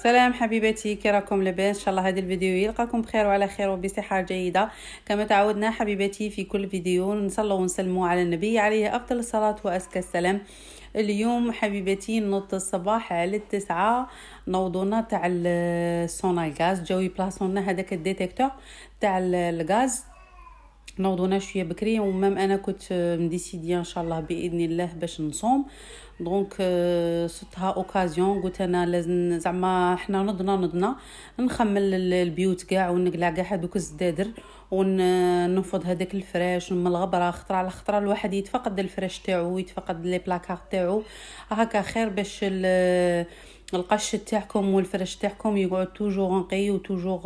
سلام حبيباتي، كي راكم لاباس؟ ان شاء الله هذا الفيديو يلقاكم بخير وعلى خير وبصحه جيده. كما تعودنا حبيباتي في كل فيديو نصلوا ونسلموا على النبي عليه افضل الصلاه وازكى السلام. اليوم حبيباتي نوض الصباح على 9 نوضونا تاع السونا الغاز، جاو يبلاصونا هذاك الديتيكتور تاع الغاز. نوضونا شويه بكري ومام انا كنت مديسيديه ان شاء الله باذن الله باش نصوم. دونك صدتها اوكازيون، قلت انا لازم زعما احنا نضنا نخمل البيوت كاع ونقلع كاع هذوك الزدادر وننفض هذاك الفراش من الغبره، خطره على خطره الواحد يتفقد الفراش تاعو ويتفقد لي بلاكار تاعو. هكا خير باش القش تاعكم والفرش تاعكم يقعد توجور نقي وتوجور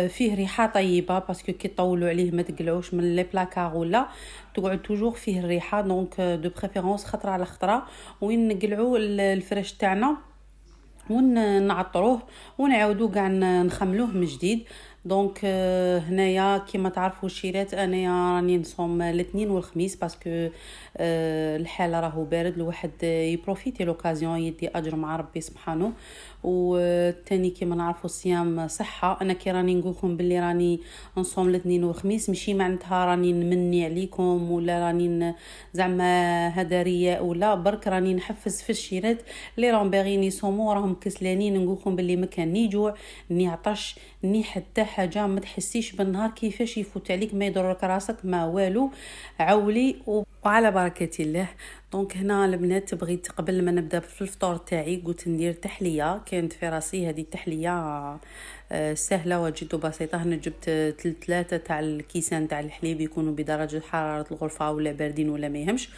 فيه ريحه طيبه، باسكو كي طولوا عليه ما تقلعوش من لي بلاكار ولا تقعد توجور فيه الريحه. دونك دو بريفيرونس خطره على خطره وين نقلعوا الفرش تاعنا ونعطروه ونعاودو كاع نخملوه من جديد. دونك هنايا كيما تعرفوا الشيرات انايا راني نصوم الاثنين والخميس باسكو الحال راهو بارد، الواحد يبروفيتي لوكازيون يدي اجر مع ربي سبحانه. والثاني كيما نعرفوا الصيام صحه، انا كي راني نقولكم باللي راني نصوم الاثنين والخميس ماشي معناتها راني نمني عليكم ولا راني زعما هذا رياء، ولا برك راني نحفز في الشيرات اللي راهم باغيين يصوموا راهم كسلانين. نقولكم باللي ما كان ني جوع ني عطش ني حتى حاجه، ما تحسيش بالنهار كيفاش يفوت عليك ما يضرك راسك ما والو، عولي وعلى بركه الله. دونك هنا البنات بغيت قبل ما نبدا في الفطور تاعي قلت ندير تحليه كانت في راسي. هذه التحليه سهله وجد بسيطه. هنا جبت 3 تاع الكيسان تاع الحليب يكونوا بدرجه حراره الغرفه ولا باردين ولا ما يهمش.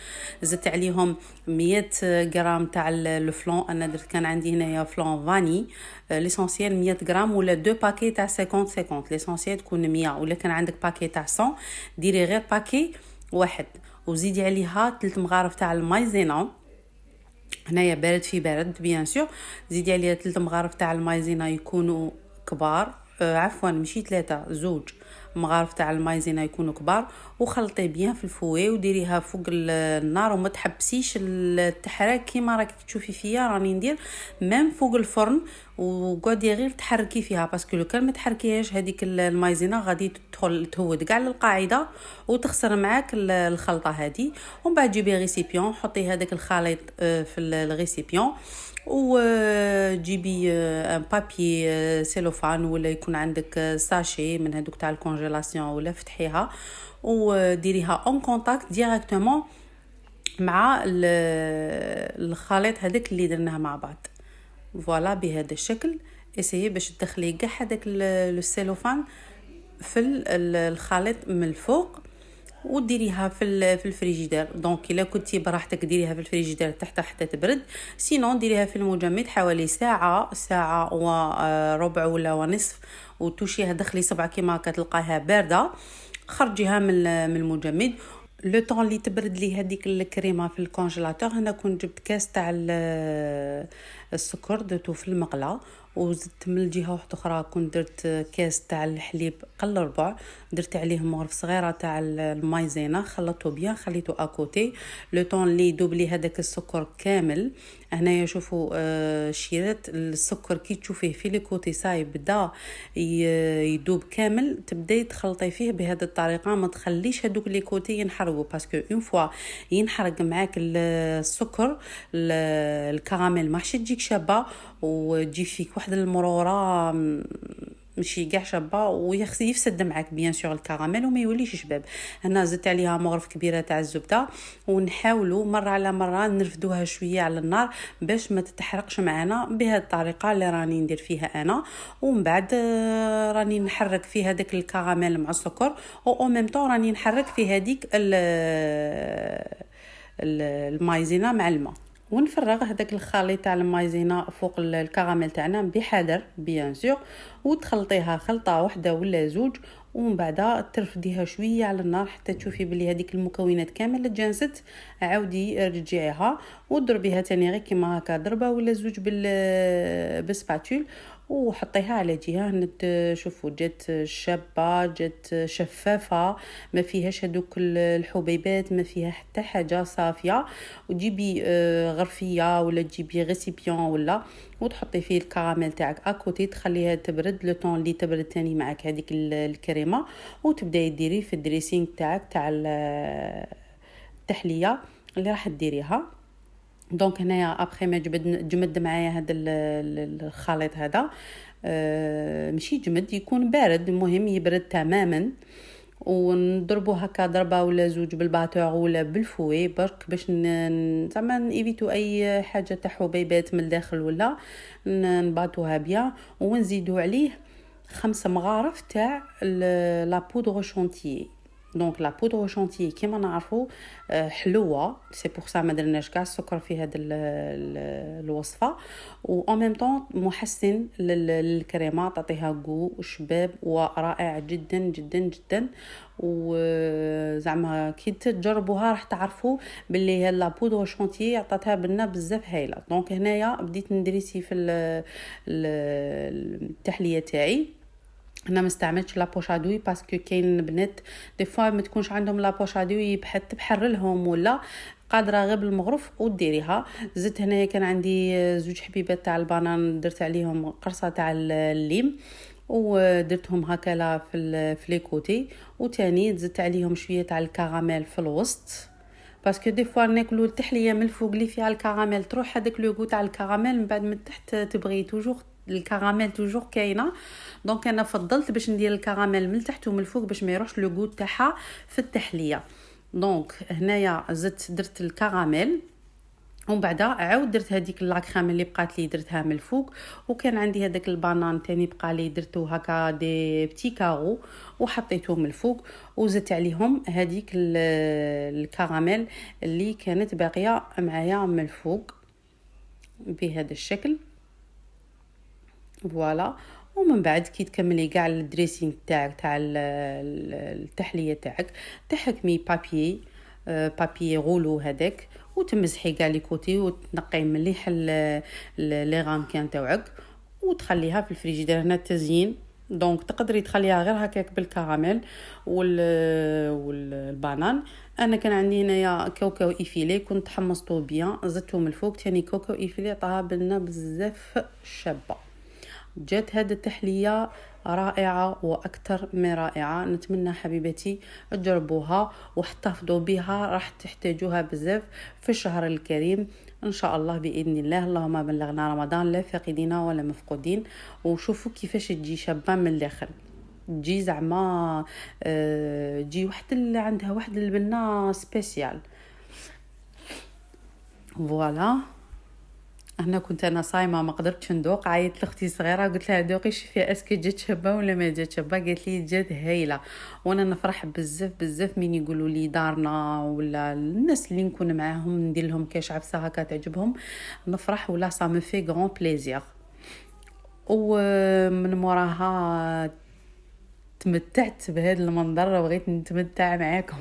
زدت عليهم 100 غرام تاع الفلون، انا درت كان عندي هنايا فلون فاني ليسونسيال 100 غرام ولا 2 باكي تاع 50 ليسونسيال تكون 100، ولا كان عندك باكي تاع 100 ديري غير باكي واحد. وزيدي عليها 3 مغارف تاع المايزينا، هنايا بارد في بارد بيان سور. زيدي عليها 3 مغارف تاع المايزينا يكونوا كبار، عفوا ماشي 3 زوج مغارف تاع المايزينا يكونوا كبار، وخلطي بيان في الفوي وديريها فوق النار وما تحبسيش التحراك كيما راكي تشوفي فيا راني ندير ميم فوق الفرن، وقعدي غير تحركي فيها باسكو لو كان ما تحركيهاش هذيك المايزينا غادي تدخل تهود كاع للقاعده وتخسر معاك الخلطه هذه. ومن بعد جيبي ريسيبيون حطي هذاك الخليط في الريسيبيون، وجيبي ان بابي سيلوفان ولا يكون عندك ساشي من هذوك تاع الكونجيلاسيون ولا فتحيها وديريها اون كونتاكت ديريكتومون مع الخليط هذاك اللي درناه مع بعض. فوالا بهذا الشكل اسيي باش تدخلي كاع هذاك السيلوفان في الخليط من الفوق وديريها في الفريجيدير. دونك الا كنتي براحتك ديريها في الفريجيدير تحت حتى تبرد، سينون ديريها في المجمد حوالي ساعه وربع ولا ونصف، وتوشيها دخلي صبعك كيما كتلقاها بارده خرجيها من المجمد. لو طون اللي تبرد لي هذيك الكريمه في الكونجيلاتور، هنا كنت جبت كاس تاع السكر درتو في المقله، وزدت من الجهه واحده اخرى كنت درت كاس تاع الحليب قل ربع، درت عليه مغرف صغيره تاع المايزينا خلطته بيان خليته اكوتي. لو طون اللي يذوب لي هذاك السكر كامل. هنايا شوفوا شيرات السكر كي تشوفيه في لي كوتي صاي بدا يذوب كامل، تبداي تخلطي فيه بهذه الطريقه، ما تخليش هذوك لي كوتي ينحرقوا باسكو اون فوا ينحرق معاك السكر الكراميل ما حش تجيك شابه وتجي فيك واحد المروره ماشي كاع شابه ويفسد معك بيان سور الكراميل وما يوليش شباب. هنا زدت عليها مغرف كبيره تاع الزبده ونحاولوا مره على مره نرفدوها شويه على النار باش ما تتحرقش معنا بهذه الطريقه اللي راني ندير فيها انا. ومن بعد راني نحرك في هذاك الكراميل مع السكر او ميم طون راني نحرك في هذيك المايزينا مع الماء، ونفرغ هذاك الخليط تاع المايزينا فوق الكراميل تاعنا بحذر بيان سور، وتخلطيها خلطه واحده ولا زوج، ومن بعد ترفديها شويه على النار حتى تشوفي بلي هذيك المكونات كامل تجانست. عاودي رجعيها وضربيها تاني غير كيما هكا ضربه ولا زوج بالسباتول، وحطيها على جهه. شوفوا جات شابه، جات شفافه، ما فيهاش هذوك الحبيبات، ما فيها حتى حاجه، صافيه. وتجيبي غرفيه ولا تجيبي غيسيبيون ولا، وتحطي فيه الكراميل تاعك اكوتي، تخليها تبرد لو طون اللي تبرد تاني معك هذيك الكريمه، وتبداي ديري في الدريسينغ تاعك تاع التحليه اللي راح ديريها. دونك هنايا ابخي ما جمد معايا هذا الخليط هذا، ماشي جمد، يكون بارد، المهم يبرد تماما. ونضربو هكا ضربه ولا زوج بالباتور ولا بالفوي برك باش زعما نيفيتو اي حاجه تاع حبيبات من الداخل، ولا نباطوها بيان. ونزيدو عليه 5 مغارف تاع لا بودر شونتيي. دونك لا بودر شونتيي كيما نعرفوا حلوه، سي بور سا ما درناش كاع السكر في هذه الوصفه. و ان ميم طون محسن للكريمه، تعطيها جو وشباب ورائع جدا جدا جدا. وزعما كي تجربوها راح تعرفوا باللي هاد لا بودر شونتيي عطاتها بنا بزاف هايله. دونك هنايا بديت ندريسي في التحليه تاعي. انا ما استعملتش لا بوشادوي باسكو كاين بنات دي فوا ما تكونش عندهم لا بوشادوي تبحر لهم، ولا قادره غير بالمغرف وديريها. زدت هنايا كان عندي زوج حبيبات تاع البنان، درت عليهم قرصه تاع الليم ودرتهم هكا لا في لي كوتي، وتاني زدت عليهم شويه تاع الكراميل في الوسط، باسكو دي فوا ناكلوا التحليه من الفوق اللي فيها الكراميل تروح هذاك لو غو تاع الكراميل، من بعد من تحت تبغي توجور الكراميل توجور كاينه. دونك انا فضلت باش ندير الكراميل من تحت ومن الفوق باش ما يروحش لو غو تاعها في التحليه. دونك هنايا درت الكراميل، ومن بعد عاود درت هذيك لاكريم اللي بقات لي درتها من الفوق. وكان عندي هذاك البنان تاني بقى لي درتو هكا دي بتي كارو وحطيته من الفوق، وزدت عليهم هذيك الكراميل اللي كانت باقيه معايا من الفوق بهذا الشكل. فوالا. ومن بعد كي تكملي كاع الدريسينغ تاعك تاع التحليه تاعك، تحكمي بابي غولو هذاك، وتمسحي كاع لي كوتي وتنقي مليح لي غامكان تاعك، وتخليها في الفريجيدير. هنا التزيين دونك تقدري تخليها غير هكاك بالكراميل والبانان. انا كان عندي هنايا كاوكاو ايفيلي كنت حمصته بيان، زدته من الفوق تاني كاوكاو ايفيلي، عطاها بلنا بزاف شابه. جات هذه التحليه رائعه واكثر من رائعه. نتمنى حبيبتي تجربوها واحتفظوا بها، راح تحتاجوها بزاف في الشهر الكريم ان شاء الله باذن الله. اللهم بلغنا رمضان لا فاقدين ولا مفقودين. وشوفوا كيفاش تجي شابه من الاخر، تجي زعما تجي واحد اللي عندها واحد البنه سبيسيال. فوالا. انا صايمه ما قدرتش ندوق، عيطت لاختي صغيره قلت لها دوقي شوفي اسكو جات شابه ولا ما جات شابه، قالت لي جات هايله. وانا نفرح بزاف بزاف من يقولوا لي دارنا ولا الناس اللي نكون معاهم ندير لهم كاش عفسه هكا تعجبهم، نفرح ولا سا مي في غران بليزير. ومن موراها تمتعت بهذا المنظر وبغيت نتمتع معاكم.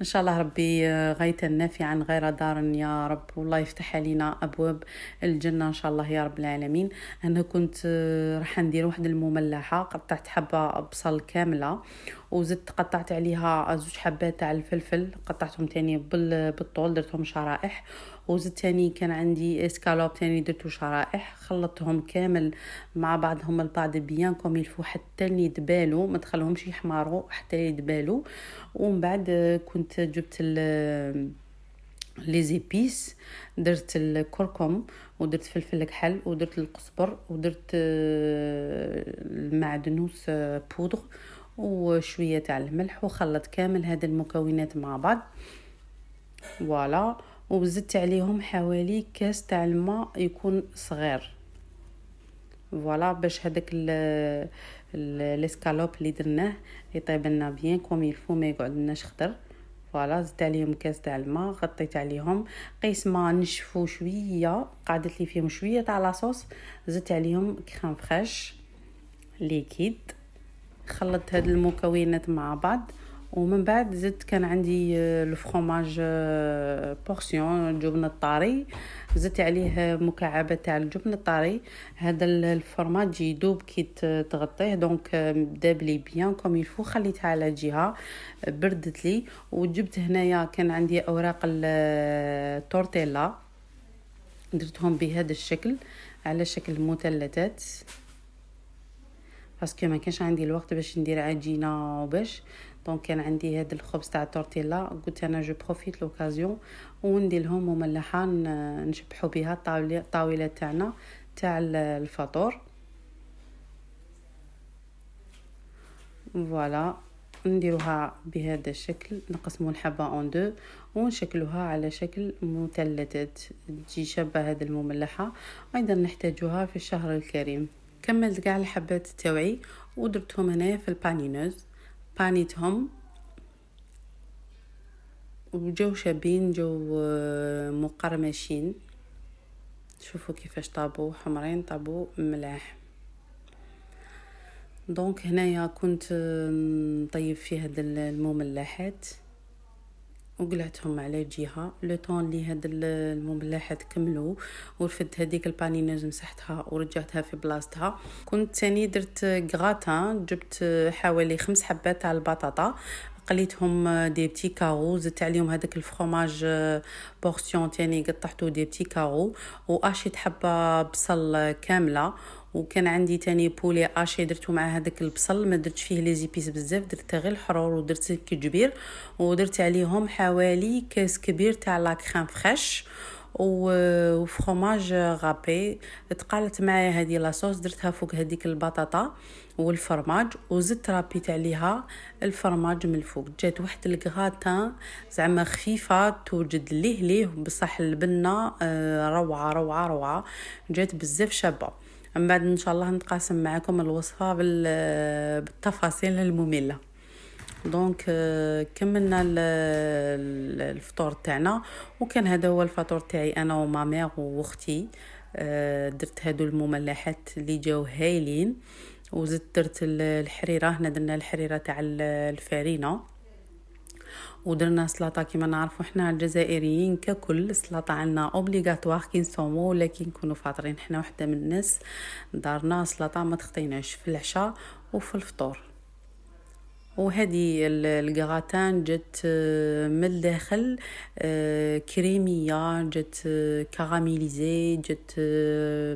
ان شاء الله ربي غاية نافعا غير دار يا رب، والله يفتح علينا ابواب الجنه ان شاء الله يا رب العالمين. انا كنت راح ندير واحد المملحه، قطعت حبه بصل كامله وزدت قطعت عليها زوج حبات تاع الفلفل، قطعتهم تاني بالطول درتهم شرائح. وزدت تاني كان عندي اسكالوب تاني درتو شرائح، خلطتهم كامل مع بعضهم البعض بيان كوم يلفو حتى يدبالوا، ما تخلوهمش يحمروا حتى يدبالوا. ومن بعد كنت جبت لي زيبيس، درت الكركم ودرت فلفل كحل ودرت القزبر ودرت المعدنوس بودر وشويه تاع الملح، وخلط كامل هذه المكونات مع بعض. فوالا. وزدت عليهم حوالي كاس تاع الماء يكون صغير، فوالا، باش هذاك الاسكالوب اللي درناه يطيب لنا بيان كوم يلفو، ما يقعدناش خضر. فوالا. زدت عليهم كاس تاع الماء، غطيت عليهم قيس ما نشفوا شويه، قعدت لي فيهم شويه تاع لاصوص، زدت عليهم كريم فريش ليكيد، خلطت هاد المكونات مع بعض ومن بعد زدت كان عندي الفرomage بورسيون الجبن الطاري، زدت عليه مكعبات تاع الجبن الطاري. هذا الفرماج يدوب كي تغطيه دونك داب لي بيان كوم يلفو. خليتها على جهه بردت لي، وجبت هنايا كان عندي اوراق التورتيلا درتهم بهذا الشكل على شكل مثلثات، باسكو ما كانش عندي الوقت باش ندير عجينه وباش دونك كان عندي هذا الخبز تاع التورتيلا. قلت انا جو بروفيت لوكازيون وندير لهم مملحه نشبحوا بها الطاوله تاعنا تاع الفطور. فوالا نديروها بهذا الشكل، نقسموا الحبه اون دو ونشكلوها على شكل مثلثات تجي شبه هذه المملحه. ايضا نحتاجوها في الشهر الكريم. كملت كاع الحبات تاوعي ودرتهم هنا في البانينوز، بانيتهم وجو شابين، جو مقرمشين. شوفوا كيفاش طابوا حمرين، طابوا ملاح. دونك هنايا كنت نطيب في هاد المملحات وقلعتهم على جهه لو طون لي هاد المملحات كملوا، ورفدت هذيك البانينوز مسحتها ورجعتها في بلاصتها. كنت ثاني درت غراتان، جبت حوالي 5 حبات تاع البطاطا قليتهم دي بتي كارو، زدت عليهم هذاك الفرomage بورسيون تاني قطعته دي بتي كارو، واشيت حبه بصل كامله. وكان عندي تاني بولي اشي درته مع هذاك البصل، ما درتش فيه لي زيبيس بزاف، درت غير الحرور ودرت كجبير، ودرت عليهم حوالي كاس كبير تاع لا كريم فريش وفرomage غابي. تقالت معايا هذه لاصوص، درتها فوق هذيك البطاطا والفرماج وزدت رابيت عليها الفرماج من الفوق. جات واحد الكغاتان زعما خفيفه توجد ليه بصح البنه روعه روعه روعه، جات بزاف شابه. من بعد ان شاء الله نتقاسم معكم الوصفه بالتفاصيل الممله. دونك كملنا الفطور تاعنا، وكان هذا هو الفطور تاعي انا ومامير واختي. درت هادو المملحات اللي جاو هايلين، وزدت درت الحريره. هنا درنا الحريره تاع الفارينه، ودرنا سلطه. كيما نعرفوا احنا الجزائريين ككل السلطه عندنا اوبليغاتوار كي نصوموا ولا كي نكونوا فاطرين. احنا وحده من الناس دارنا سلطه ما تخطيناش في العشاء وفي الفطور. وهذه الكغاتان جت من الداخل كريميه، جت كراميليزي، جت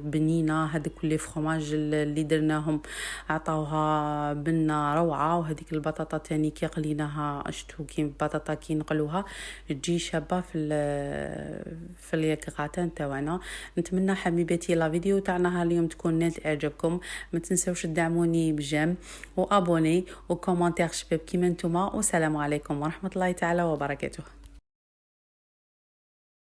بنينه. هذوك لي فرomage اللي درناهم عطاوها بنه روعه. وهذيك البطاطا تاني كي قليناها شتو كي البطاطا كي نقلوها تجي شابه في الكغاتان تاعنا. نتمنى حبيباتي لا فيديو تاعنا اليوم تكون نالت اعجابكم. ما تنساوش تدعموني بجيم وابوني وكومنتير شباب كيما نتوما. والسلام عليكم ورحمه الله تعالى وبركاته.